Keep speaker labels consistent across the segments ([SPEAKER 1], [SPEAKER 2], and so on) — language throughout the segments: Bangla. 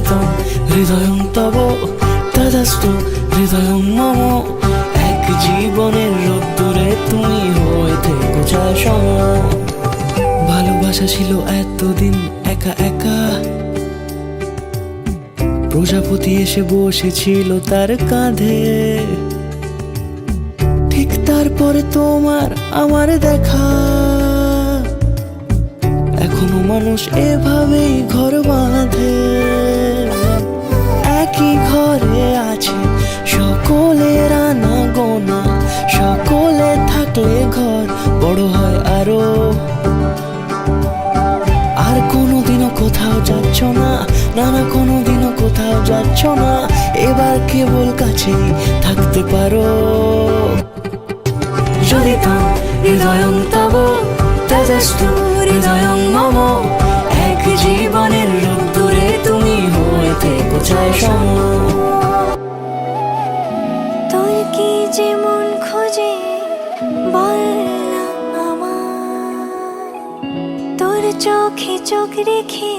[SPEAKER 1] চলিতম হৃদয়ং তব তদস্তু হৃদয়ং মম। এক জীবনের রোদ্দুরে তুমি হয়ে থেকো ছায়া সম। ভালোবাসা ছিল এতদিন একা একা, প্রজাপতি এসে বসেছিল তার কাঁধে। ঠিক তারপরে তোমার আমার দেখা, এখনো মানুষ এভাবেই ঘর বাঁধে। একই ঘরে আছে সকলের আনা গোনা, সকলে থাকলে ঘর বড় হয় আরো। আর কোনোদিনও কোথাও যাচ্ছ না, না না কোনোদিনও কোথাও যাচ্ছ না, এবার কেবল কাছেই থাকতে পারো। চলিতম হৃদয়ং তব তদস্তু হৃদয়ং মম। এক জীবনের রোদ্দুরে তুমি হয়ে থেকো ছায়া সম।
[SPEAKER 2] তোর কি যে মন খোঁজে বল না আমায়, তোর চোখে চোখ রেখে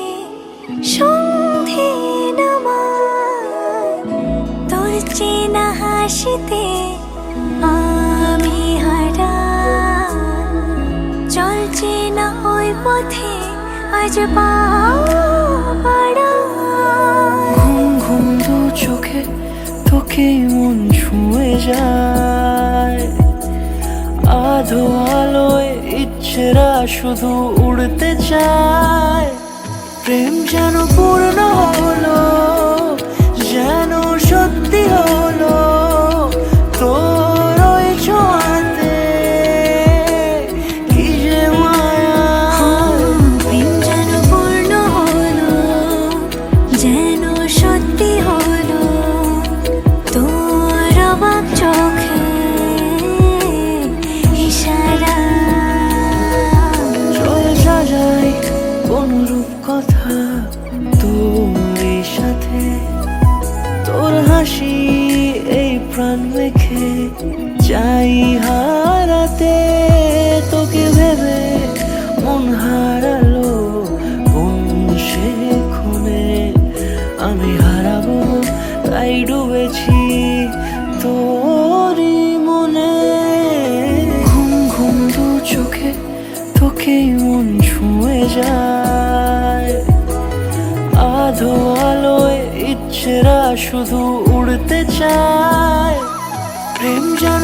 [SPEAKER 2] সন্ধে নামায়। তোর চেনা হাসিতে আমি হারাই, চলছে না ওই পথে আজ পা বাড়াই।
[SPEAKER 1] ঘুম ঘুম দু চোখে তোকে মন ছুঁয়ে যায়, আধো আলোয় ইচ্ছেরা শুধু উড়তে চায়। প্রেম যেন পূর্ণ হলো, যেন সত্যি হলো তোর ওই ছোঁয়াতে, কি যে মায়া।
[SPEAKER 2] প্রেম যেন পূর্ণ হলো, যেন সত্যি হলো তোর অবাক চোখে ইশারা।
[SPEAKER 1] চলে সাজাই কোন রূপ কথা তোর এই সাথে, তোর হাসি এই প্রাণ মেখে চাই হারাতে। তোকে ভেবে মন হারালো কোন সে খুনে, আমি হারাবো তাই ডুবেছি তোরই মনে। ঘুম ঘুম দু চোখে তোকে মন ছুঁয়ে যায়, আধো আলোয় ইচ্ছেরা শুধু উড়তে চায়। প্রেম যেন